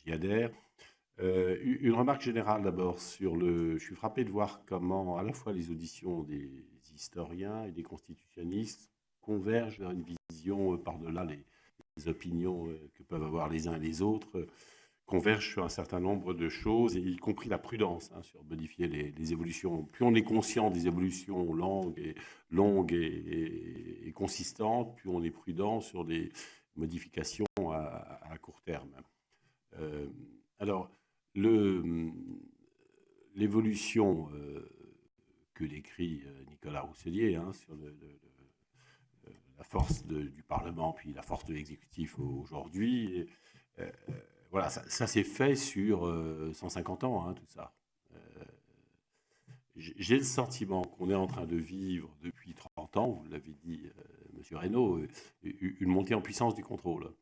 y adhère. Une remarque générale d'abord sur le... Je suis frappé de voir comment à la fois les auditions des historiens et des constitutionnalistes convergent vers une vision par-delà les opinions que peuvent avoir les uns et les autres, convergent sur un certain nombre de choses, y compris la prudence sur modifier les évolutions. Plus on est conscient des évolutions longues et consistantes, plus on est prudent sur des modifications à court terme. Alors, l'évolution que décrit Nicolas Rousselier sur la force du Parlement, puis la force de l'exécutif aujourd'hui, voilà, ça s'est fait sur 150 ans, tout ça. J'ai le sentiment qu'on est en train de vivre depuis 30 ans, vous l'avez dit, M. Reynaud, une montée en puissance du contrôle.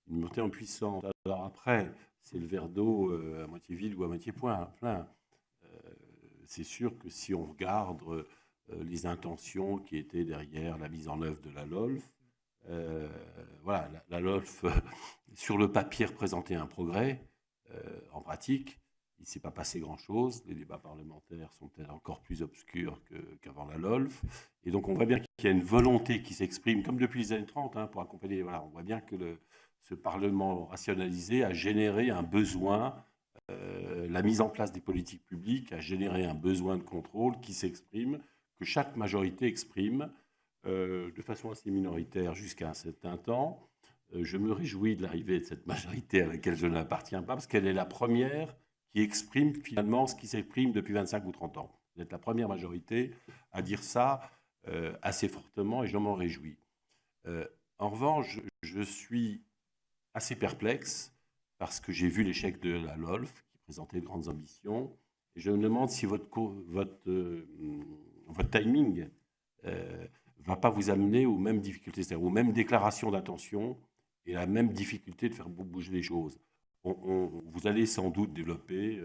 Une montée en puissance. Alors après, c'est le verre d'eau à moitié vide ou à moitié plein. C'est sûr que si on regarde les intentions qui étaient derrière la mise en œuvre de la LOLF, voilà, la LOLF, sur le papier, représentait un progrès. En pratique, il ne s'est pas passé grand-chose. Les débats parlementaires sont peut-être encore plus obscurs qu'avant la LOLF. Et donc, on voit bien qu'il y a une volonté qui s'exprime, comme depuis les années 30, pour accompagner. Voilà, on voit bien que ce Parlement rationalisé a généré un besoin, la mise en place des politiques publiques a généré un besoin de contrôle qui s'exprime, que chaque majorité exprime de façon assez minoritaire jusqu'à un certain temps. Je me réjouis de l'arrivée de cette majorité à laquelle je n'appartiens pas, parce qu'elle est la première qui exprime finalement ce qui s'exprime depuis 25 ou 30 ans. Vous êtes la première majorité à dire ça assez fortement et je m'en réjouis. En revanche, je suis assez perplexe parce que j'ai vu l'échec de la LOLF qui présentait de grandes ambitions et je me demande si votre timing va pas vous amener aux mêmes difficultés, c'est-à-dire aux mêmes déclarations d'intention et la même difficulté de faire bouger les choses. Vous allez sans doute développer,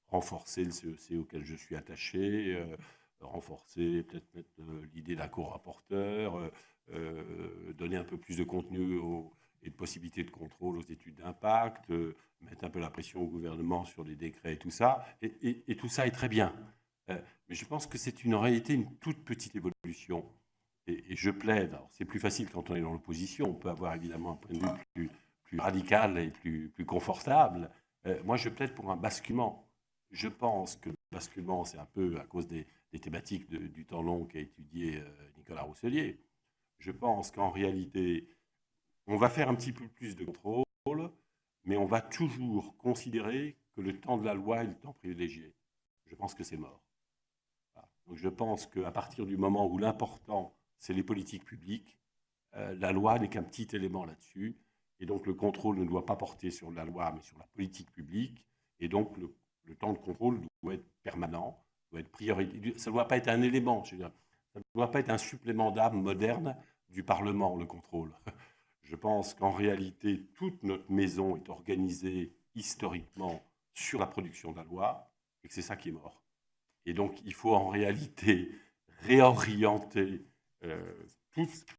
renforcer le CEC auquel je suis attaché, renforcer, peut-être mettre l'idée d'un co-rapporteur, donner un peu plus de contenu et de possibilités de contrôle aux études d'impact, mettre un peu la pression au gouvernement sur les décrets et tout ça. Et tout ça est très bien. Mais je pense que c'est en réalité une toute petite évolution. Et je plaide, c'est plus facile quand on est dans l'opposition, on peut avoir évidemment un point de vue plus radical et plus confortable. Moi, je plaide pour un basculement. Je pense que le basculement, c'est un peu à cause des thématiques du temps long qu'a étudié Nicolas Rousselier. Je pense qu'en réalité, on va faire un petit peu plus de contrôle, mais on va toujours considérer que le temps de la loi est le temps privilégié. Je pense que c'est mort. Voilà. Donc je pense qu'à partir du moment où l'important, c'est les politiques publiques, la loi n'est qu'un petit élément là-dessus. Et donc le contrôle ne doit pas porter sur la loi, mais sur la politique publique. Et donc le temps de contrôle doit être permanent, doit être prioritaire. Ça ne doit pas être un élément, ça ne doit pas être un supplément d'âme moderne du Parlement, le contrôle. Je pense qu'en réalité, toute notre maison est organisée historiquement sur la production de la loi, et que c'est ça qui est mort. Et donc, il faut en réalité réorienter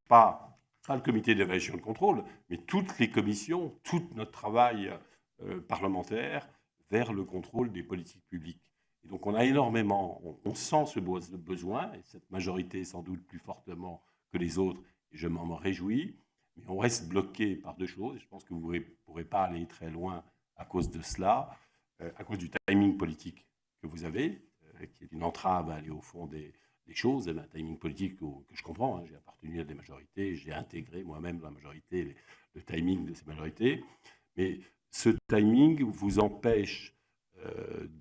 pas le comité d'évaluation de contrôle, mais toutes les commissions, tout notre travail parlementaire vers le contrôle des politiques publiques. Et donc, on a énormément, on sent ce besoin, et cette majorité sans doute plus fortement que les autres, et je m'en réjouis, mais on reste bloqué par deux choses. Je pense que vous ne pourrez pas aller très loin à cause de cela, à cause du timing politique que vous avez, qui est une entrave à aller au fond des choses, et un timing politique que je comprends. J'ai appartenu à des majorités, j'ai intégré moi-même dans la majorité le timing de ces majorités. Mais ce timing vous empêche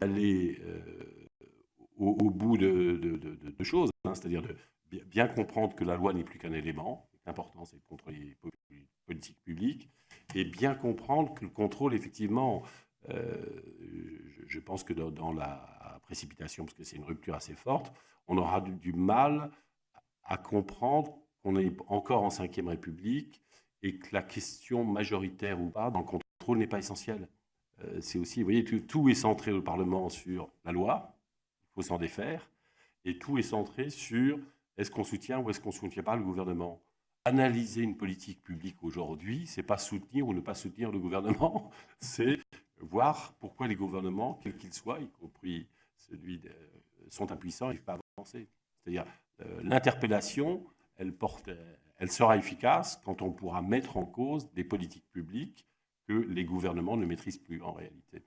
d'aller au bout de choses, c'est-à-dire de bien comprendre que la loi n'est plus qu'un élément. L'important, c'est de contrôler les politiques publiques et bien comprendre que le contrôle, effectivement, je pense que dans la précipitation, parce que c'est une rupture assez forte, on aura du mal à comprendre qu'on est encore en Ve République et que la question majoritaire ou pas dans le contrôle n'est pas essentielle. C'est aussi, vous voyez, tout est centré au Parlement sur la loi, il faut s'en défaire, et tout est centré sur est-ce qu'on soutient ou est-ce qu'on ne soutient pas le gouvernement. Analyser une politique publique aujourd'hui, c'est pas soutenir ou ne pas soutenir le gouvernement, c'est voir pourquoi les gouvernements, quels qu'ils soient, y compris sont impuissants et ne peuvent pas avancer. C'est-à-dire, l'interpellation, elle sera efficace quand on pourra mettre en cause des politiques publiques que les gouvernements ne maîtrisent plus en réalité.